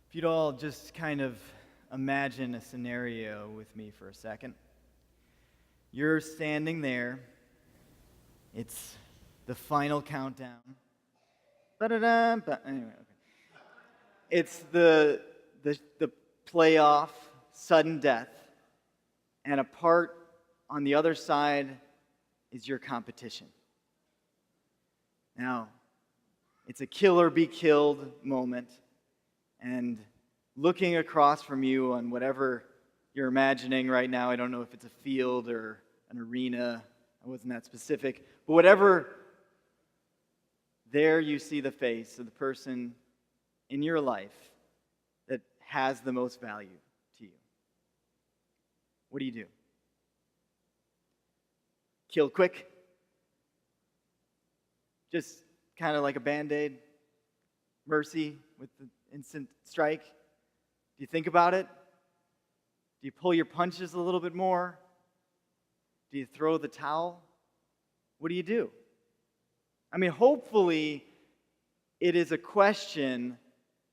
If you'd all just kind of imagine a scenario with me for a second. You're standing there. It's the final countdown. Ba-da-da, anyway, okay. It's the playoff, sudden death, and a part on the other side is your competition. Now, it's a kill or be killed moment, and looking across from you on whatever you're imagining right now, I don't know if it's a field or an arena, I wasn't that specific, but whatever, there you see the face of the person in your life that has the most value to you. What do? Kill quick? Just kind of like a Band-Aid? Mercy with the instant strike? Do you think about it? Do you pull your punches a little bit more? Do you throw the towel? What do? I mean, hopefully it is a question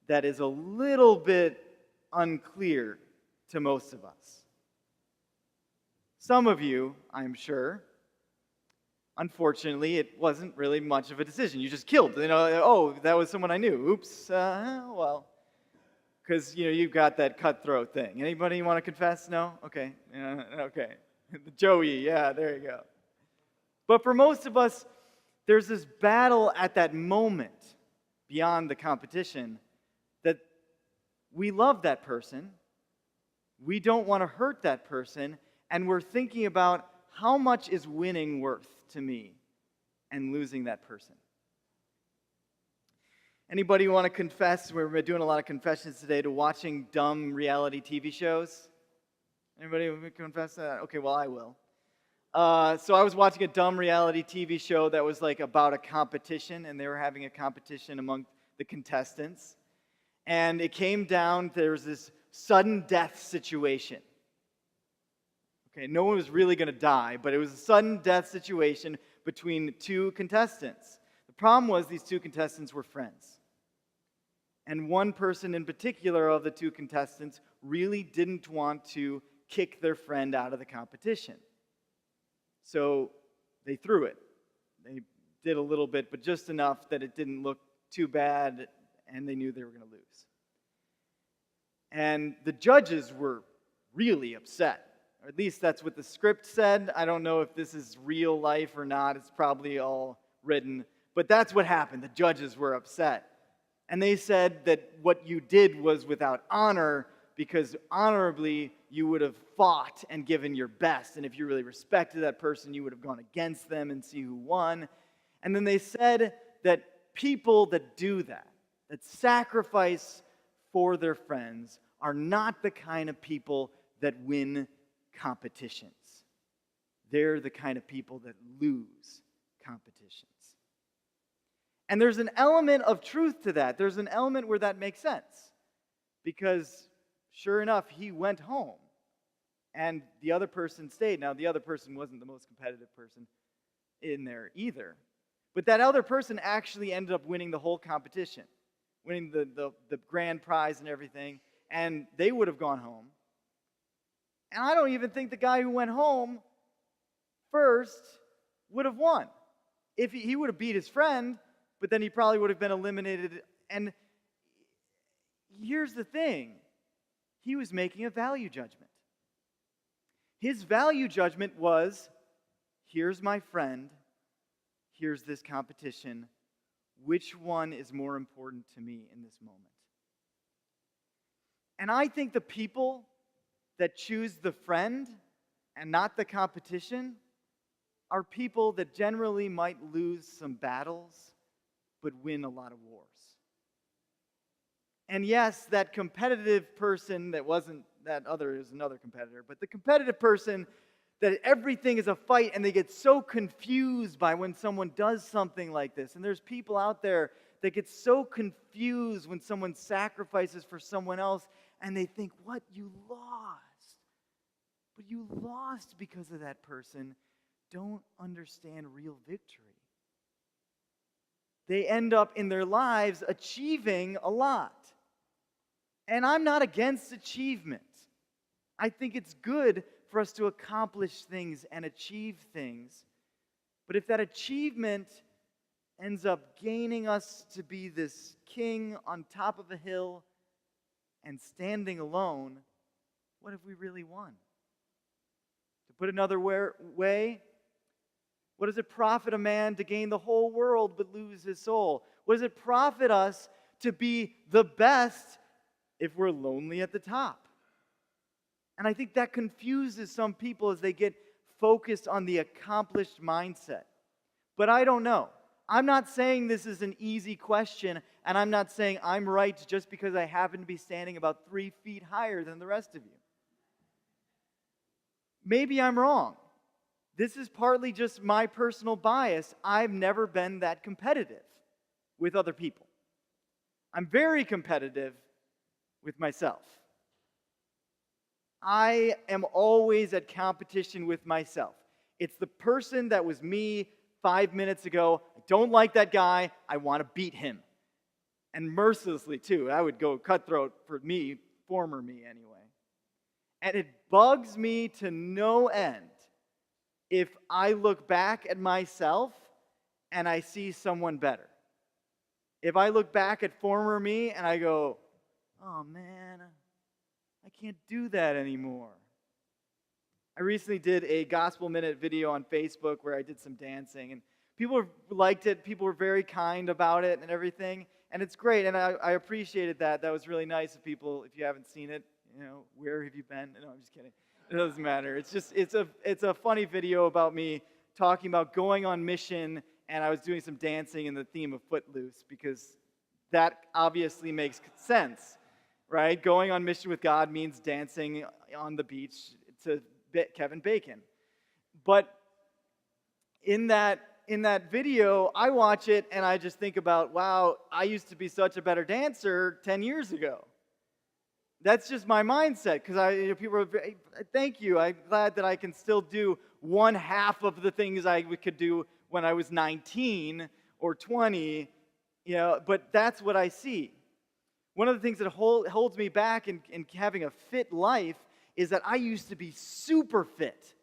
that is a little bit unclear to most of us. Some of you, I'm sure, unfortunately, it wasn't really much of a decision. You just killed. Oh, that was someone I knew. Oops. Well, because you've got that cutthroat thing. Anybody want to confess? No? Okay. Okay. Joey. Yeah, there you go. But for most of us, there's this battle at that moment beyond the competition that we love that person, we don't want to hurt that person, and we're thinking about how much is winning worth to me and losing that person. Anybody want to confess? We're doing a lot of confessions today to watching dumb reality TV shows. Anybody confess that? Okay, well, I will. So I was watching a dumb reality TV show that was like about a competition, and they were having a competition among the contestants. And it came down, there was this sudden death situation. Okay, no one was really going to die, but it was a sudden death situation between two contestants. The problem was these two contestants were friends. And one person in particular of the two contestants really didn't want to kick their friend out of the competition. So they threw it. They did a little bit, but just enough that it didn't look too bad, and they knew they were going to lose. And the judges were really upset. Or at least that's what the script said. I don't know if this is real life or not. It's probably all written. But that's what happened. The judges were upset. And they said that what you did was without honor, because honorably you would have fought and given your best. And if you really respected that person, you would have gone against them and see who won. And then they said that people that do that sacrifice for their friends, are not the kind of people that win competitions. They're the kind of people that lose competitions. And there's an element of truth to that. There's an element where that makes sense. Because sure enough, he went home. And the other person stayed. Now, the other person wasn't the most competitive person in there either. But that other person actually ended up winning the whole competition. Winning the grand prize and everything. And they would have gone home. And I don't even think the guy who went home first would have won. If he would have beat his friend, but then he probably would have been eliminated. And here's the thing. He was making a value judgment. His value judgment was, here's my friend, here's this competition. Which one is more important to me in this moment? And I think the people that choose the friend and not the competition are people that generally might lose some battles but win a lot of wars. And yes, that competitive person that wasn't that other is another competitor, but the competitive person that everything is a fight and they get so confused by when someone does something like this. And there's people out there that get so confused when someone sacrifices for someone else and they think, what? You lost. But you lost because of that person. Don't understand real victory. They end up in their lives achieving a lot. And I'm not against achievement. I think it's good for us to accomplish things and achieve things. But if that achievement ends up gaining us to be this king on top of a hill and standing alone, what have we really won? To put another way, what does it profit a man to gain the whole world but lose his soul? What does it profit us to be the best if we're lonely at the top? And I think that confuses some people as they get focused on the accomplished mindset. But I don't know. I'm not saying this is an easy question, and I'm not saying I'm right just because I happen to be standing about 3 feet higher than the rest of you. Maybe I'm wrong. This is partly just my personal bias. I've never been that competitive with other people. I'm very competitive with myself. I am always at competition with myself. It's the person that was me 5 minutes ago. I don't like that guy. I want to beat him. And mercilessly, too. I would go cutthroat for me, former me anyway. And it bugs me to no end if I look back at myself and I see someone better. If I look back at former me and I go, oh man, I can't do that anymore. I recently did a Gospel Minute video on Facebook where I did some dancing, and people liked it. People were very kind about it and everything, and it's great, and I appreciated that. That was really nice of people. If you haven't seen it, where have you been? No, I'm just kidding. It doesn't matter. It's a funny video about me talking about going on mission, and I was doing some dancing in the theme of Footloose, because that obviously makes sense, right? Going on mission with God means dancing on the beach to Kevin Bacon. But in that video, I watch it and I just think about, wow, I used to be such a better dancer 10 years ago. That's just my mindset, because people are very, thank you. I'm glad that I can still do one half of the things I could do when I was 19 or 20, but that's what I see. One of the things that holds me back in having a fit life is that I used to be super fit.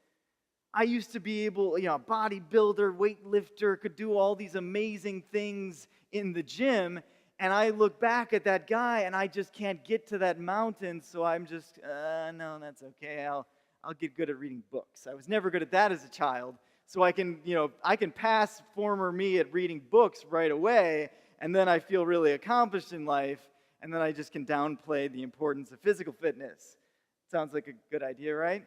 I used to be able, bodybuilder, weightlifter, could do all these amazing things in the gym. And I look back at that guy and I just can't get to that mountain. So I'm just, no, that's okay. I'll get good at reading books. I was never good at that as a child. So I can pass former me at reading books right away. And then I feel really accomplished in life. And then I just can downplay the importance of physical fitness. Sounds like a good idea, right?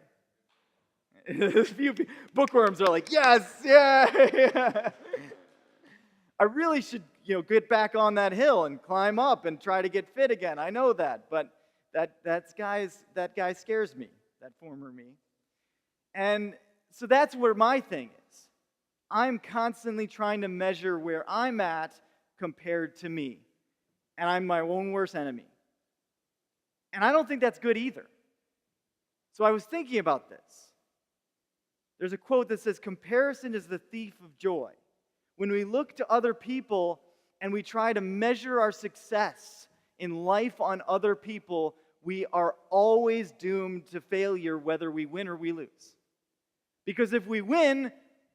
A few bookworms are like, yes, yeah. I really should, get back on that hill and climb up and try to get fit again. I know that, but that guy scares me, that former me. And so that's where my thing is. I'm constantly trying to measure where I'm at compared to me. And I'm my own worst enemy. And I don't think that's good either. So I was thinking about this. There's a quote that says, comparison is the thief of joy. When we look to other people and we try to measure our success in life on other people, we are always doomed to failure whether we win or we lose. Because if we win,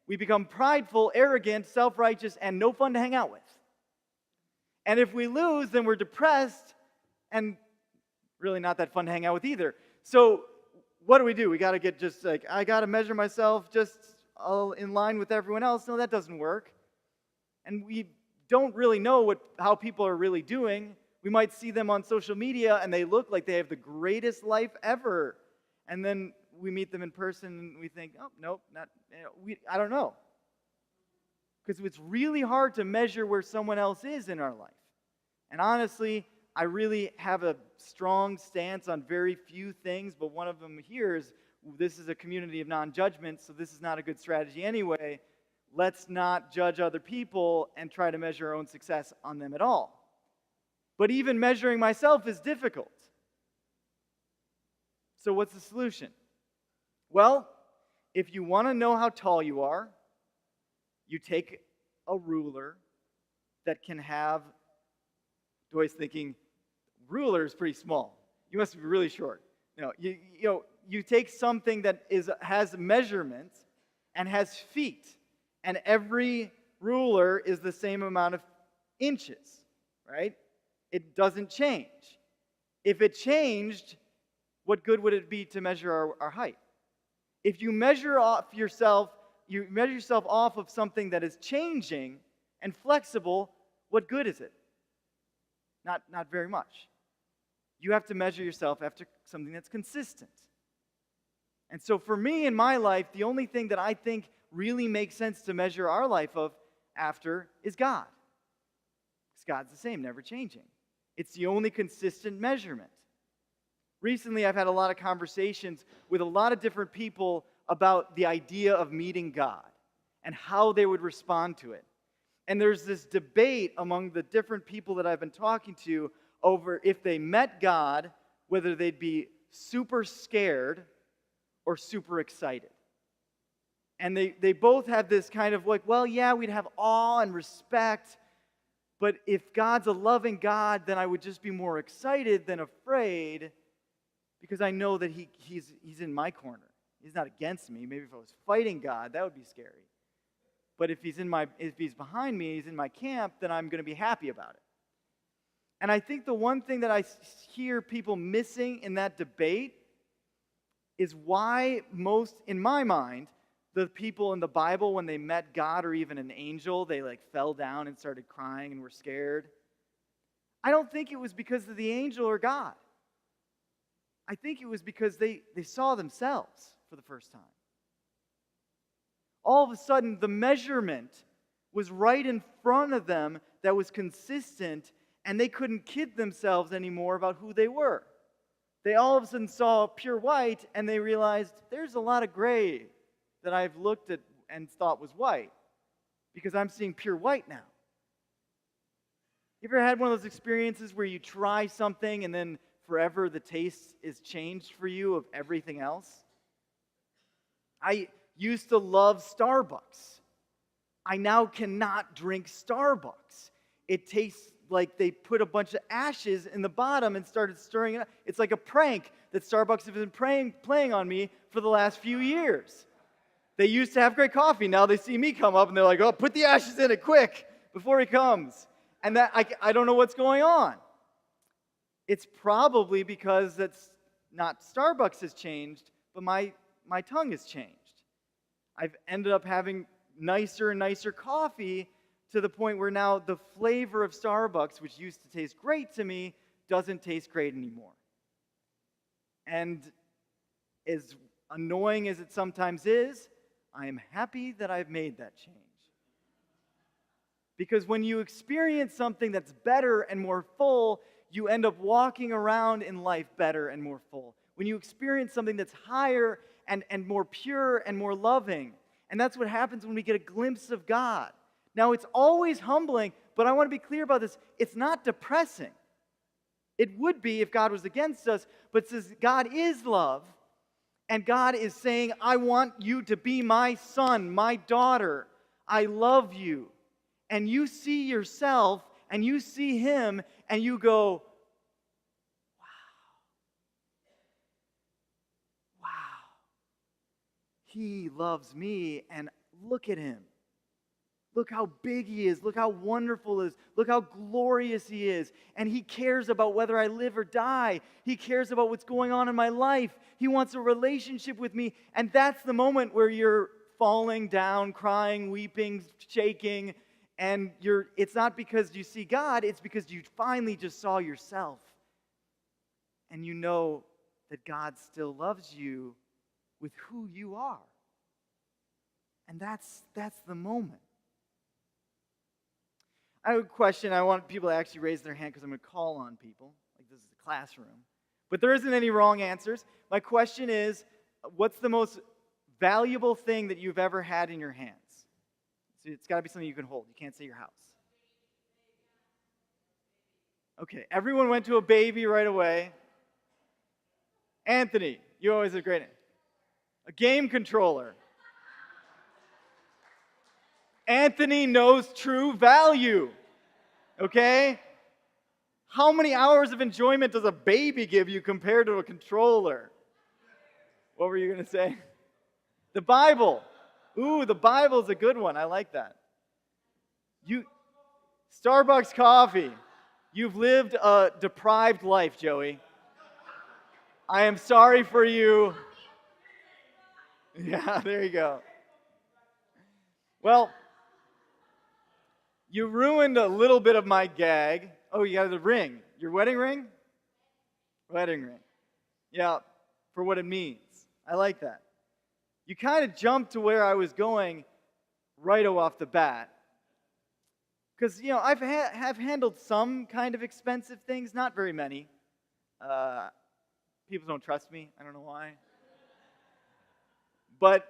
we become prideful, arrogant, self-righteous, and no fun to hang out with. And if we lose, then we're depressed and really not that fun to hang out with either. So what do? We got to get just like, I got to measure myself just all in line with everyone else. No, that doesn't work. And we don't really know how people are really doing. We might see them on social media and they look like they have the greatest life ever. And then we meet them in person and we think, oh, nope, I don't know. Because it's really hard to measure where someone else is in our life. And honestly, I really have a strong stance on very few things, but one of them here is this is a community of non-judgment, so this is not a good strategy anyway. Let's not judge other people and try to measure our own success on them at all. But even measuring myself is difficult. So what's the solution? Well, if you want to know how tall you are, you take a ruler that can have, Joyce thinking, ruler is pretty small. You must be really short. No, you take something that has measurements and has feet, and every ruler is the same amount of inches, right? It doesn't change. If it changed, what good would it be to measure our height? If you measure yourself off of something that is changing and flexible, what good is it? Not very much. You have to measure yourself after something that's consistent. And so for me in my life, the only thing that I think really makes sense to measure our life after is God. Because God's the same, never changing. It's the only consistent measurement. Recently, I've had a lot of conversations with a lot of different people about the idea of meeting God and how they would respond to it. And there's this debate among the different people that I've been talking to over if they met God, whether they'd be super scared or super excited. And they both have this kind of like, well, yeah, we'd have awe and respect, but if God's a loving God, then I would just be more excited than afraid because I know that he's in my corner. He's not against me. Maybe if I was fighting God, that would be scary. But if he's behind me, he's in my camp, then I'm going to be happy about it. And I think the one thing that I hear people missing in that debate is why in my mind, the people in the Bible, when they met God or even an angel, they like fell down and started crying and were scared. I don't think it was because of the angel or God. I think it was because they saw themselves for the first time. All of a sudden, the measurement was right in front of them that was consistent, and they couldn't kid themselves anymore about who they were. They all of a sudden saw pure white, and they realized there's a lot of gray that I've looked at and thought was white, because I'm seeing pure white now. You ever had one of those experiences where you try something and then forever the taste is changed for you of everything else? I used to love Starbucks. I now cannot drink Starbucks. It tastes like they put a bunch of ashes in the bottom and started stirring it up. It's like a prank that Starbucks has been playing on me for the last few years. They used to have great coffee. Now they see me come up and they're like, oh, put the ashes in it quick before he comes. And that I don't know what's going on. It's probably because that's not Starbucks has changed, but my tongue has changed. I've ended up having nicer and nicer coffee to the point where now the flavor of Starbucks, which used to taste great to me, doesn't taste great anymore. And as annoying as it sometimes is, I am happy that I've made that change. Because when you experience something that's better and more full, you end up walking around in life better and more full. When you experience something that's higher and more pure and more loving. And that's what happens when we get a glimpse of God. Now, it's always humbling, but I want to be clear about this. It's not depressing. It would be if God was against us, but since God is love, and God is saying, I want you to be my son, my daughter. I love you. And you see yourself, and you see him, and you go, wow, he loves me, and look at him. Look how big he is. Look how wonderful he is. Look how glorious he is. And he cares about whether I live or die. He cares about what's going on in my life. He wants a relationship with me. And that's the moment where you're falling down, crying, weeping, shaking. And it's not because you see God. It's because you finally just saw yourself. And you know that God still loves you with who you are. And that's the moment. I have a question. I want people to actually raise their hand because I'm going to call on people. Like this is a classroom. But there isn't any wrong answers. My question is, what's the most valuable thing that you've ever had in your hands? So it's got to be something you can hold. You can't say your house. Okay, everyone went to a baby right away. Anthony, you always have a great name. A game controller. Anthony knows true value, okay? How many hours of enjoyment does a baby give you compared to a controller? What were you going to say? The Bible. Ooh, the Bible's a good one. I like that. Starbucks coffee. You've lived a deprived life, Joey. I am sorry for you. Yeah, there you go. Well, you ruined a little bit of my gag. Oh, you got the ring. Your wedding ring? Wedding ring. Yeah, for what it means. I like that. You kind of jumped to where I was going right off the bat. Because, I've have handled some kind of expensive things, not very many. People don't trust me. I don't know why. But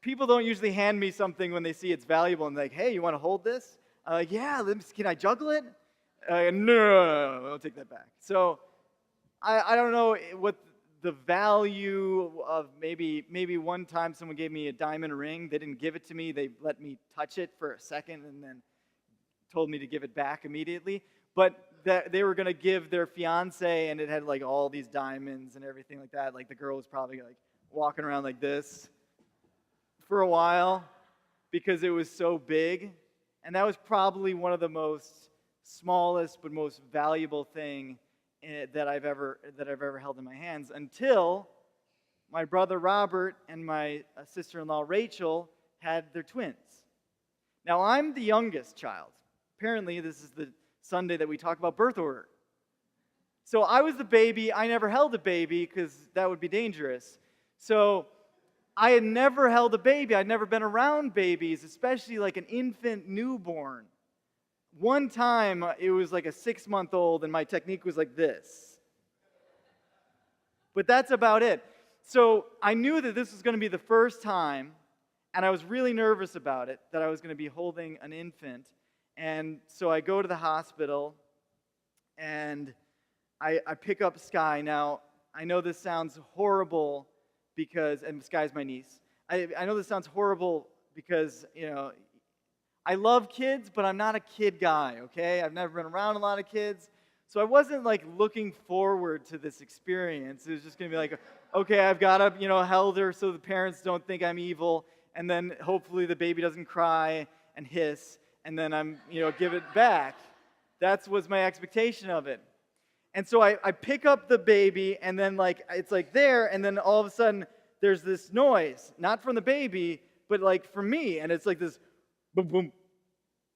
people don't usually hand me something when they see it's valuable and like, hey, you want to hold this? Yeah, can I juggle it? No, I'll take that back. So I don't know what the value of maybe one time someone gave me a diamond ring. They didn't give it to me. They let me touch it for a second and then told me to give it back immediately. But that they were going to give their fiance, and it had like all these diamonds and everything like that. Like the girl was probably like walking around like this for a while because it was so big. And that was probably one of the most smallest but most valuable thing that I've ever held in my hands until my brother Robert and my sister-in-law Rachel had their twins. Now I'm the youngest child. Apparently this is the Sunday that we talk about birth order. So I was the baby. I never held a baby because that would be dangerous. So I had never held a baby. I'd never been around babies, especially like an infant newborn. One time, it was like a 6-month-old, and my technique was like this. But that's about it. So I knew that this was going to be the first time, and I was really nervous about it, that I was going to be holding an infant. And so I go to the hospital, and I pick up Sky. Now, I know this sounds horrible because, and Sky's my niece. I know this sounds horrible because, I love kids, but I'm not a kid guy, okay? I've never been around a lot of kids. So I wasn't like looking forward to this experience. It was just going to be like, okay, I've got to, held her so the parents don't think I'm evil, and then hopefully the baby doesn't cry and hiss, and then I'm, give it back. That was my expectation of it. And so I pick up the baby, and then it's like there, and then all of a sudden there's this noise, not from the baby, but like from me, and it's like this boom, boom,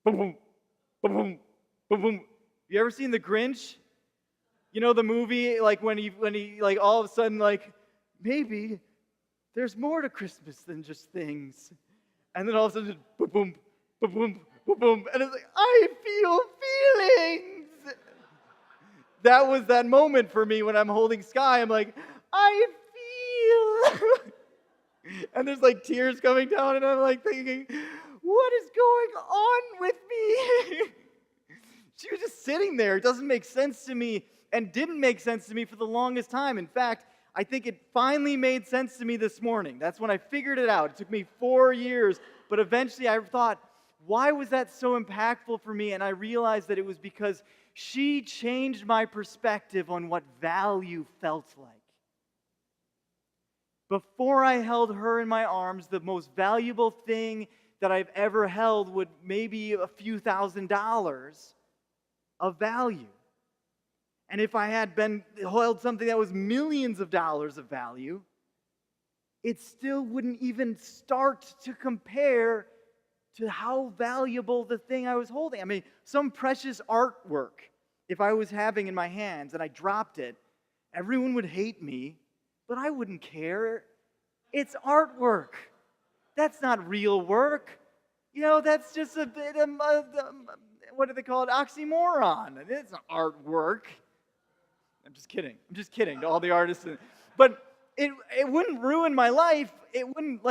boom, boom, boom, boom, boom, boom. You ever seen The Grinch? You know the movie, like when he like all of a sudden like maybe there's more to Christmas than just things, and then all of a sudden boom, boom, boom, boom, boom, boom, and it's like I feel feelings. That was that moment for me when I'm holding Sky. I'm like I feel, and there's like tears coming down, and I'm like thinking, what is going on with me? She was just sitting there. It doesn't make sense to me and didn't make sense to me for the longest time. In fact, I think it finally made sense to me this morning. That's when I figured it out. It took me 4 years, but eventually I thought, why was that so impactful for me? And I realized that it was because she changed my perspective on what value felt like. Before I held her in my arms, the most valuable thing that I've ever held would maybe a few $1,000s of value. And if I had held something that was millions of dollars of value, it still wouldn't even start to compare to how valuable the thing I was holding. I mean, some precious artwork, if I was having in my hands and I dropped it, everyone would hate me, but I wouldn't care. It's artwork. That's not real work. That's just a bit of, what do they call it, oxymoron. It's not artwork. I'm just kidding to all the artists. But it wouldn't ruin my life. It wouldn't,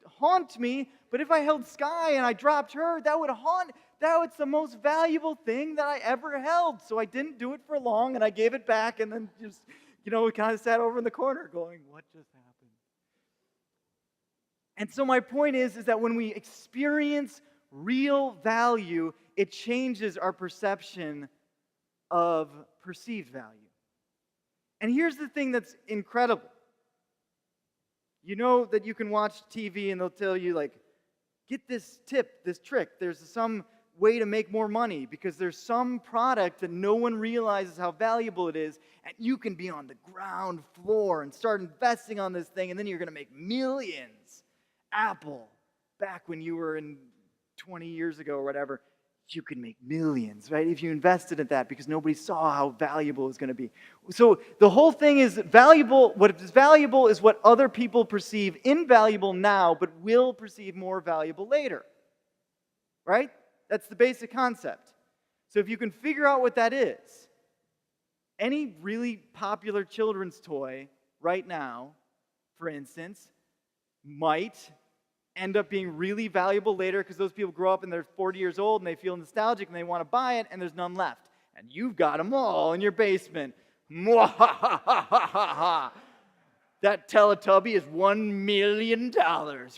haunt me. But if I held Sky and I dropped her, that would haunt. That was the most valuable thing that I ever held. So I didn't do it for long, and I gave it back, and then just, kind of sat over in the corner going, what just happened? And so my point is that when we experience real value, it changes our perception of perceived value. And here's the thing that's incredible. You know that you can watch TV and they'll tell you, like, get this tip, this trick. There's some way to make more money because there's some product that no one realizes how valuable it is, and you can be on the ground floor and start investing on this thing, and then you're going to make millions. Apple, back when you were in 20 years ago or whatever, you could make millions, right? If you invested in that because nobody saw how valuable it was going to be. So the whole thing is valuable. What is valuable is what other people perceive invaluable now, but will perceive more valuable later, right? That's the basic concept. So if you can figure out what that is, any really popular children's toy right now, for instance, might end up being really valuable later because those people grow up and they're 40 years old and they feel nostalgic and they want to buy it and there's none left. And you've got them all in your basement. That Teletubby is $1 million,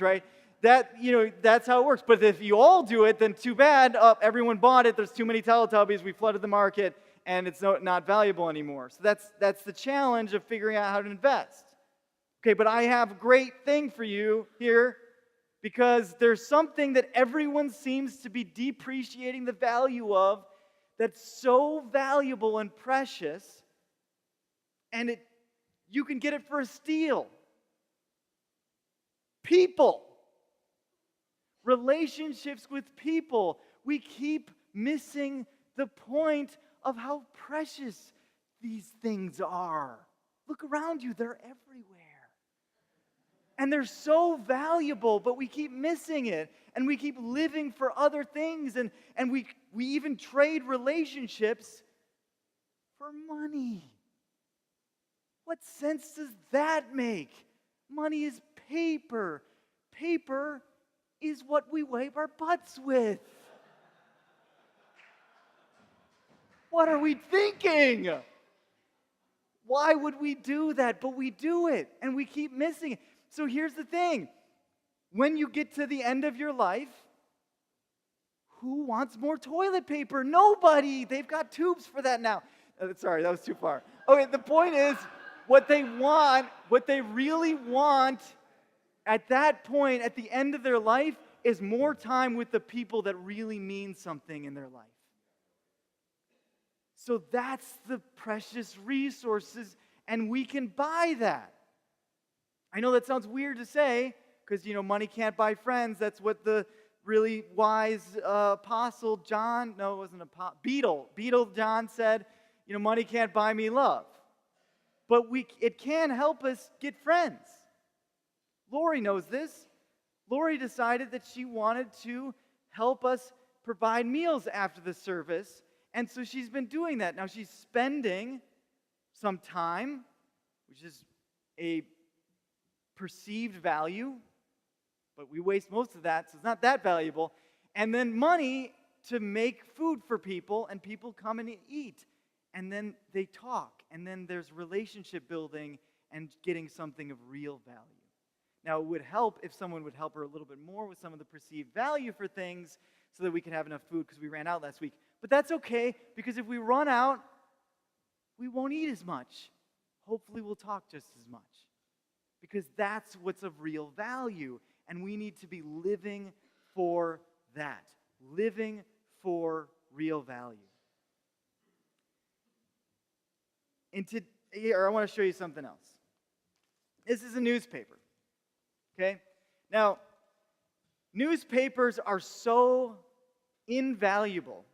right? That's how it works. But if you all do it, then too bad. Everyone bought it. There's too many Teletubbies. We flooded the market and it's not valuable anymore. So that's the challenge of figuring out how to invest. Okay, but I have a great thing for you here, because there's something that everyone seems to be depreciating the value of that's so valuable and precious, and you can get it for a steal. People. Relationships with people. We keep missing the point of how precious these things are. Look around you, they're everywhere. And they're so valuable, but we keep missing it. And we keep living for other things. And we even trade relationships for money. What sense does that make? Money is paper. Paper is what we wipe our butts with. What are we thinking? Why would we do that? But we do it, and we keep missing it. So here's the thing. When you get to the end of your life, who wants more toilet paper? Nobody. They've got tubes for that now. Sorry, that was too far. Okay, the point is, what they really want at that point, at the end of their life, is more time with the people that really mean something in their life. So that's the precious resources, and we can buy that. I know that sounds weird to say, because, money can't buy friends. That's what the really wise apostle John, no, it wasn't Beetle John said, money can't buy me love. But it can help us get friends. Lori knows this. Lori decided that she wanted to help us provide meals after the service, and so she's been doing that. Now she's spending some time, which is a perceived value, but we waste most of that, so it's not that valuable. And then money to make food for people, and people come and eat, and then they talk, and then there's relationship building and getting something of real value. Now, it would help if someone would help her a little bit more with some of the perceived value for things so that we can have enough food, because we ran out last week. But that's okay, because if we run out, we won't eat as much. Hopefully, we'll talk just as much. Because that's what's of real value. And we need to be living for that. Living for real value. Here, I want to show you something else. This is a newspaper. Okay? Now, newspapers are so invaluable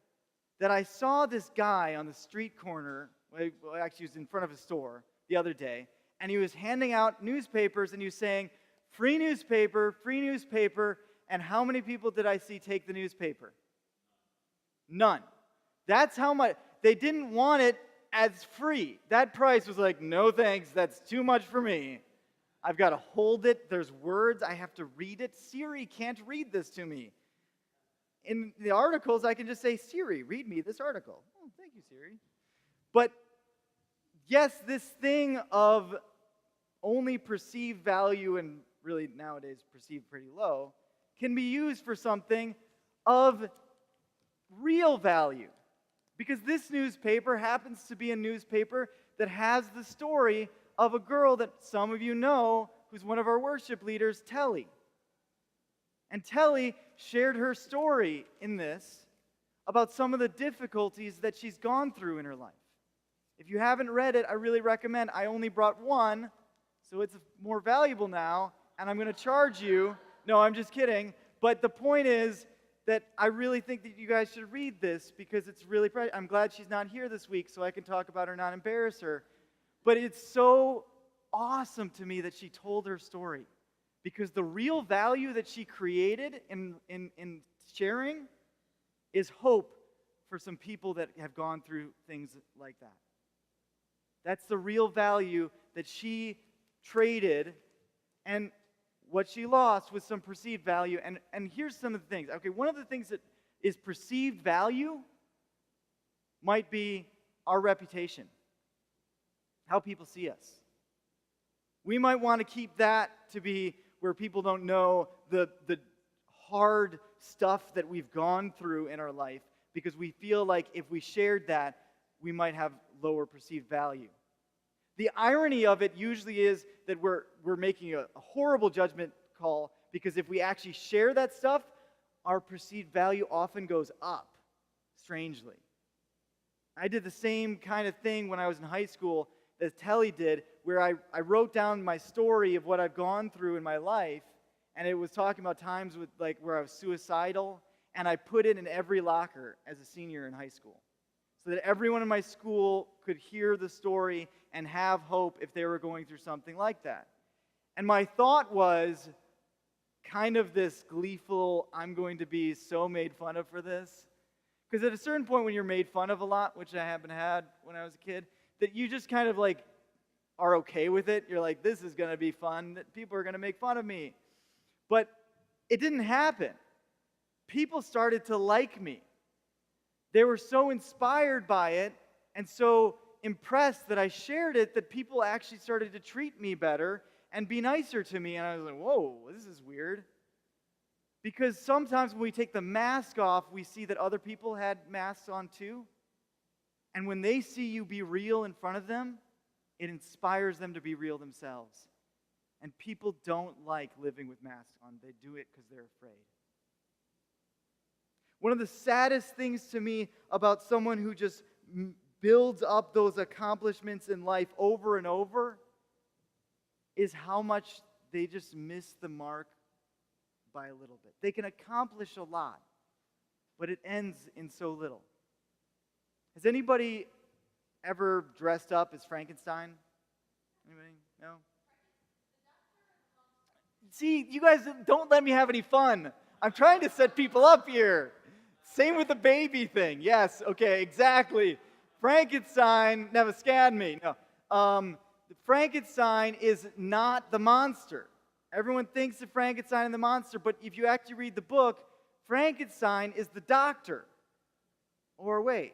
that I saw this guy on the street corner, well, actually he was in front of a store the other day, and he was handing out newspapers, and he was saying, free newspaper, and how many people did I see take the newspaper? None. That's how much. They didn't want it as free. That price was like, no thanks, that's too much for me. I've got to hold it, there's words, I have to read it. Siri can't read this to me. In the articles, I can just say, Siri, read me this article. Oh, thank you, Siri. But yes, this thing of only perceived value, and really nowadays perceived pretty low, can be used for something of real value. Because this newspaper happens to be a newspaper that has the story of a girl that some of you know, who's one of our worship leaders, Telly. And Telly shared her story in this about some of the difficulties that she's gone through in her life. If you haven't read it, I really recommend. I only brought one, so it's more valuable now, and I'm going to charge you. No, I'm just kidding. But the point is that I really think that you guys should read this because it's really precious. I'm glad she's not here this week so I can talk about her, not embarrass her. But it's so awesome to me that she told her story because the real value that she created in sharing is hope for some people that have gone through things like that. That's the real value that she traded, and what she lost was some perceived value. And here's some of the things. Okay, one of the things that is perceived value might be our reputation, how people see us. We might want to keep that to be where people don't know the hard stuff that we've gone through in our life because we feel like if we shared that, we might have lower perceived value. The irony of it usually is that we're making a horrible judgment call because if we actually share that stuff, our perceived value often goes up, strangely. I did the same kind of thing when I was in high school that Telly did, where I wrote down my story of what I've gone through in my life, and it was talking about times with where I was suicidal, and I put it in every locker as a senior in high school, so that everyone in my school could hear the story and have hope if they were going through something like that. And my thought was kind of this gleeful, I'm going to be so made fun of for this. Because at a certain point when you're made fun of a lot, which I happen to have when I was a kid, that you just kind of are okay with it. You're like, this is going to be fun, that people are going to make fun of me. But it didn't happen. People started to like me. They were so inspired by it and so impressed that I shared it that people actually started to treat me better and be nicer to me. And I was like, whoa, this is weird. Because sometimes when we take the mask off, we see that other people had masks on too. And when they see you be real in front of them, it inspires them to be real themselves. And people don't like living with masks on. They do it because they're afraid. One of the saddest things to me about someone who just builds up those accomplishments in life over and over is how much they just miss the mark by a little bit. They can accomplish a lot, but it ends in so little. Has anybody ever dressed up as Frankenstein? Anybody? No? See, you guys don't let me have any fun. I'm trying to set people up here. Same with the baby thing. Yes, okay, exactly. Frankenstein never scared me. No. Frankenstein is not the monster. Everyone thinks of Frankenstein and the monster, but if you actually read the book, Frankenstein is the doctor. Or wait,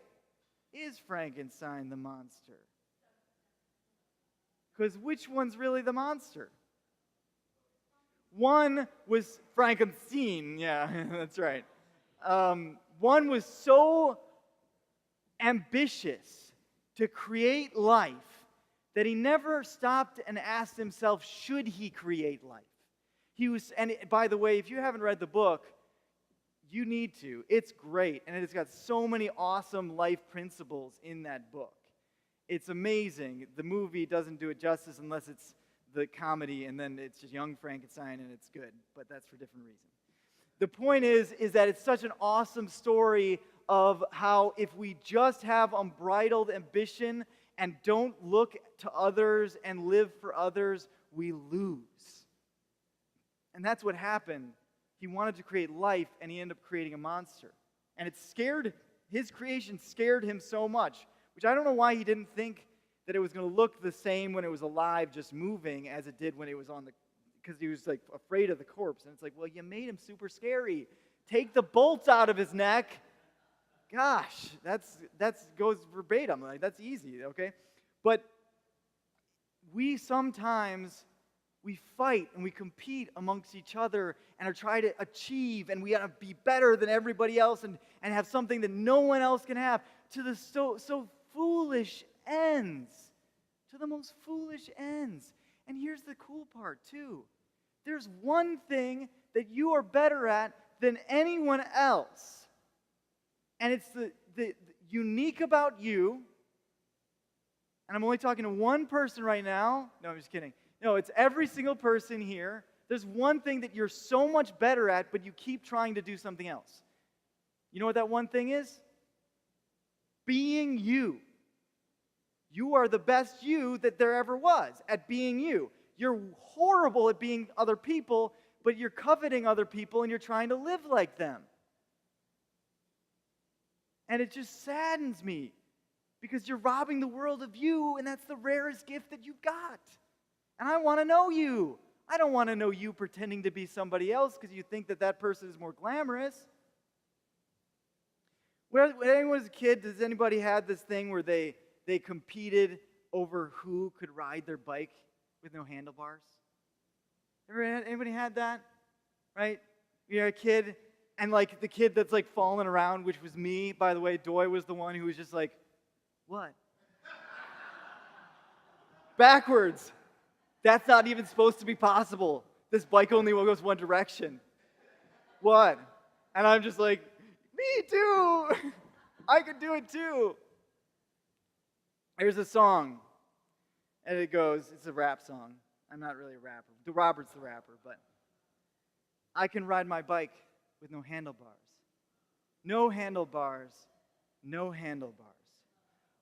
is Frankenstein the monster? Because which one's really the monster? One was Frankenstein, yeah, that's right. One was so ambitious to create life that he never stopped and asked himself, should he create life? And by the way, if you haven't read the book, you need to. It's great, and it's got so many awesome life principles in that book. It's amazing. The movie doesn't do it justice unless it's the comedy, and then it's just young Frankenstein, and it's good, but that's for different reasons. The point is that it's such an awesome story of how if we just have unbridled ambition and don't look to others and live for others, we lose. And that's what happened. He wanted to create life, and he ended up creating a monster. And his creation scared him so much, which I don't know why he didn't think that it was going to look the same when it was alive, just moving, as it did when it was because he was afraid of the corpse. And it's like, well, you made him super scary. Take the bolts out of his neck. Gosh, that's goes verbatim. That's easy, okay? But we sometimes fight and we compete amongst each other and are trying to achieve, and we got to be better than everybody else and have something that no one else can have. to the so foolish ends, to the most foolish ends. And here's the cool part too. There's one thing that you are better at than anyone else. And it's the unique about you. And I'm only talking to one person right now. No, I'm just kidding. No, it's every single person here. There's one thing that you're so much better at, but you keep trying to do something else. You know what that one thing is? Being you. You are the best you that there ever was at being you. You're horrible at being other people, but you're coveting other people and you're trying to live like them. And it just saddens me because you're robbing the world of you, and that's the rarest gift that you've got. And I want to know you. I don't want to know you pretending to be somebody else because you think that that person is more glamorous. When anyone was a kid, does anybody have this thing where they competed over who could ride their bike with no handlebars? Anybody had that? Right? You're a kid, and like the kid that's like falling around, which was me, by the way. Doy was the one who was just like, what? Backwards. That's not even supposed to be possible. This bike only goes one direction. What? And I'm just like, me too. I could do it too. Here's a song. And it goes, it's a rap song. I'm not really a rapper. Robert's the rapper, but I can ride my bike with no handlebars. No handlebars. No handlebars.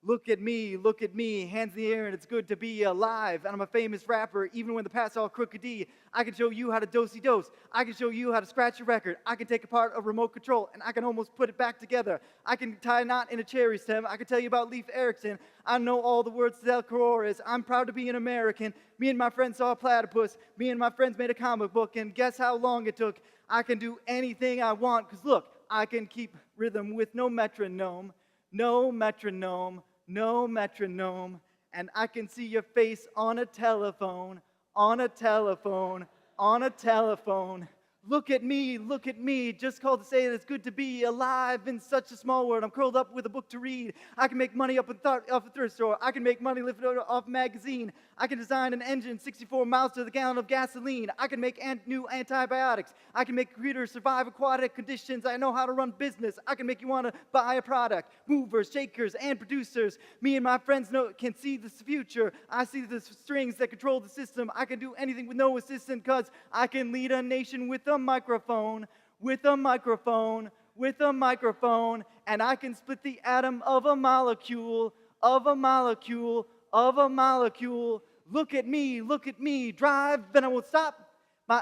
Look at me, hands in the air, and it's good to be alive. And I'm a famous rapper, even when the past all crooked-y. I can show you how to dosey-dose. I can show you how to scratch a record. I can take apart a remote control, and I can almost put it back together. I can tie a knot in a cherry stem. I can tell you about Leif Erikson. I know all the words to El Chorus. I'm proud to be an American. Me and my friends saw a platypus. Me and my friends made a comic book, and guess how long it took? I can do anything I want, because look, I can keep rhythm with no metronome. No metronome. No metronome, and I can see your face on a telephone, on a telephone, on a telephone. Look at me, just called to say that it's good to be alive in such a small world. I'm curled up with a book to read. I can make money off a thrift store. I can make money lifted off a magazine. I can design an engine 64 miles to the gallon of gasoline. I can make new antibiotics. I can make computers survive aquatic conditions. I know how to run business. I can make you want to buy a product. Movers, shakers, and producers. Me and my friends can see the future. I see the strings that control the system. I can do anything with no assistant because I can lead a nation with a microphone, with a microphone, with a microphone, and I can split the atom of a molecule, of a molecule, of a molecule. Look at me, drive, then I won't stop.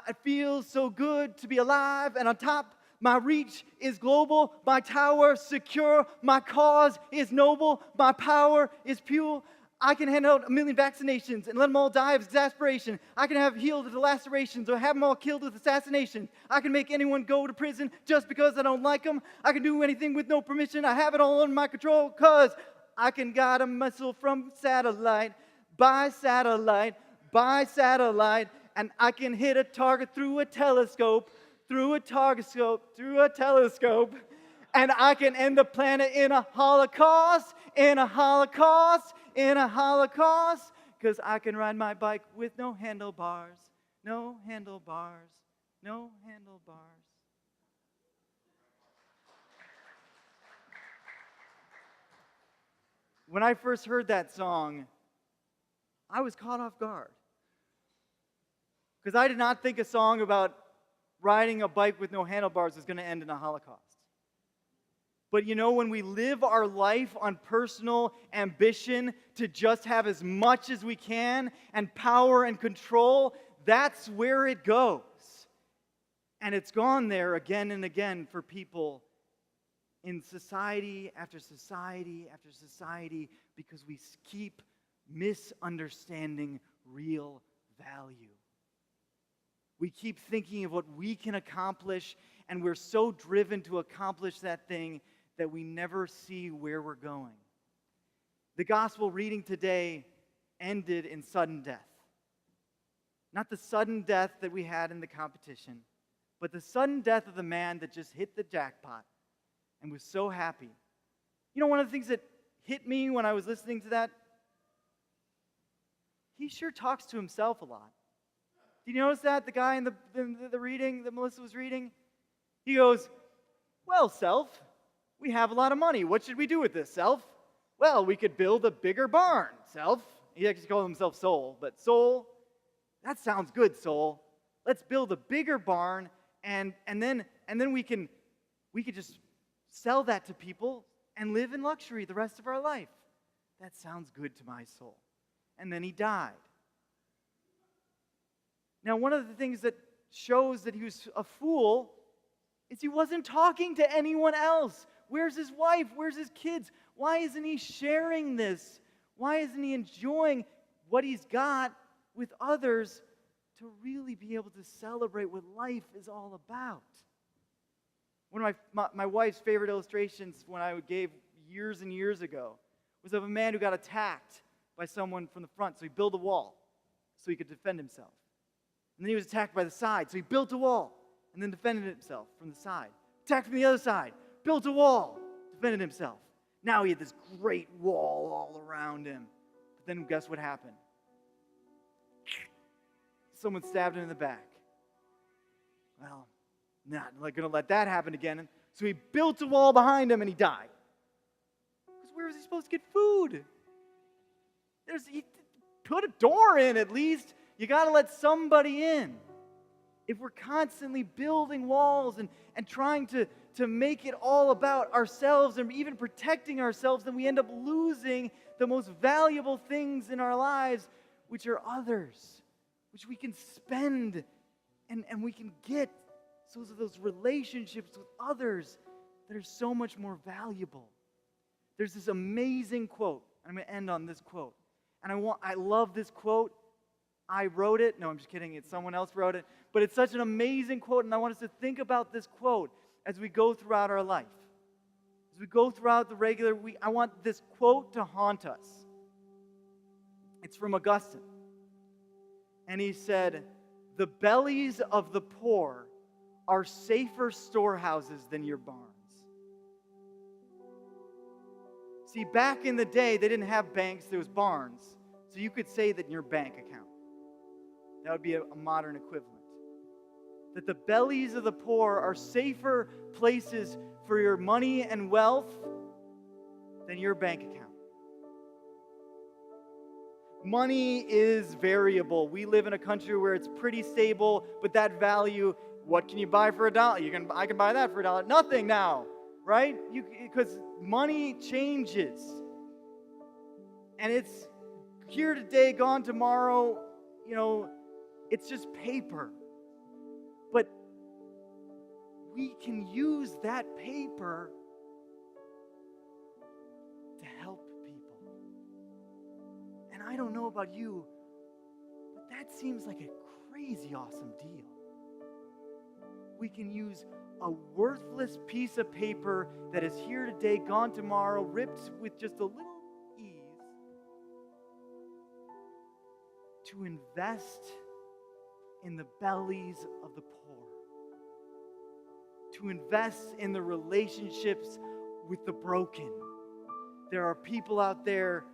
It feels so good to be alive, and on top, my reach is global, my tower secure, my cause is noble, my power is pure. I can hand out 1 million vaccinations and let them all die of exasperation. I can have healed the lacerations or have them all killed with assassination. I can make anyone go to prison just because I don't like them. I can do anything with no permission. I have it all under my control because I can guide a missile from satellite, by satellite, by satellite, and I can hit a target through a telescope, through a telescope, through a telescope, and I can end the planet in a holocaust, in a holocaust, in a holocaust, because I can ride my bike with no handlebars, no handlebars, no handlebars. When I first heard that song, I was caught off guard. Because I did not think a song about riding a bike with no handlebars was going to end in a holocaust. But you know, when we live our life on personal ambition to just have as much as we can and power and control, that's where it goes. And it's gone there again and again for people in society after society after society because we keep misunderstanding real value. We keep thinking of what we can accomplish, and we're so driven to accomplish that thing that we never see where we're going. The gospel reading today ended in sudden death. Not the sudden death that we had in the competition, but the sudden death of the man that just hit the jackpot and was so happy You know, one of the things that hit me when I was listening to that, he sure talks to himself a lot. Did you notice that? The guy in the reading that Melissa was reading? He goes, well, self, we have a lot of money. What should we do with this, self? Well, we could build a bigger barn, self. He actually called himself Soul, but Soul, that sounds good, Soul. Let's build a bigger barn, and then we can just sell that to people and live in luxury the rest of our life. That sounds good to my soul. And then he died. Now, one of the things that shows that he was a fool is he wasn't talking to anyone else. Where's his wife? Where's his kids? Why isn't he sharing this? Why isn't he enjoying what he's got with others to really be able to celebrate what life is all about? One of my wife's favorite illustrations when I gave years and years ago was of a man who got attacked by someone from the front. So he built a wall so he could defend himself. And then he was attacked by the side, so he built a wall and then defended himself from the side. Attacked from the other side, built a wall, defended himself. Now he had this great wall all around him. But then guess what happened? Someone stabbed him in the back. Well, not going to let that happen again. So he built a wall behind him and he died. Because where was he supposed to get food? He put a door in at least. You got to let somebody in. If we're constantly building walls and trying to make it all about ourselves and even protecting ourselves, then we end up losing the most valuable things in our lives, which are others, which we can spend and we can get. So those relationships with others that are so much more valuable. There's this amazing quote. I'm going to end on this quote. And I love this quote. I wrote it. No, I'm just kidding. It's someone else wrote it. But it's such an amazing quote, and I want us to think about this quote as we go throughout our life. As we go throughout the regular week, I want this quote to haunt us. It's from Augustine. And he said, "The bellies of the poor are safer storehouses than your barns." See, back in the day, they didn't have banks, there was barns. So you could say that in your bank account. That would be a modern equivalent. That the bellies of the poor are safer places for your money and wealth than your bank account. Money is variable. We live in a country where it's pretty stable, but that value, what can you buy for $1? I can buy that for $1. Nothing now, right? Because money changes. And it's here today, gone tomorrow. It's just paper. But we can use that paper to help people. And I don't know about you, but that seems like a crazy awesome deal. We can use a worthless piece of paper that is here today, gone tomorrow, ripped with just a little ease, to invest in the bellies of the poor, to invest in the relationships with the broken. There are people out there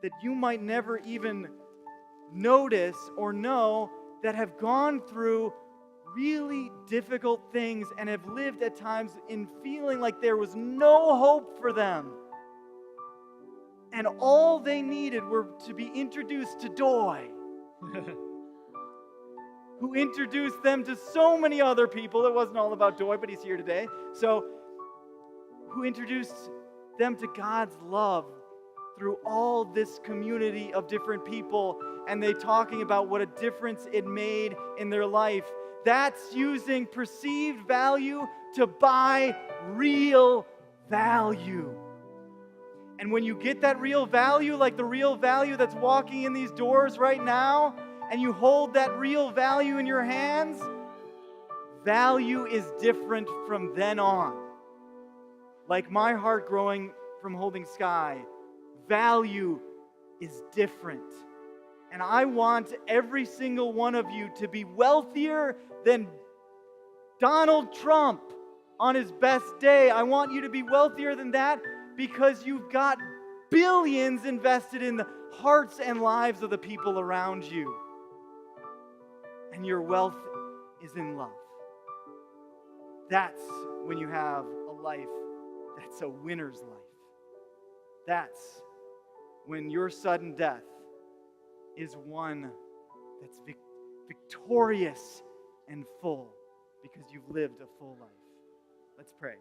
that you might never even notice or know that have gone through really difficult things and have lived at times in feeling like there was no hope for them. And all they needed were to be introduced to Doy, who introduced them to so many other people. It wasn't all about Doy, but he's here today. So, who introduced them to God's love through all this community of different people, and they talking about what a difference it made in their life. That's using perceived value to buy real value. And when you get that real value, like the real value that's walking in these doors right now, and you hold that real value in your hands, value is different from then on. Like my heart growing from holding Sky, value is different. And I want every single one of you to be wealthier than Donald Trump on his best day. I want you to be wealthier than that because you've got billions invested in the hearts and lives of the people around you. And your wealth is in love. That's when you have a life that's a winner's life. That's when your sudden death is one that's victorious and full because you've lived a full life. Let's pray.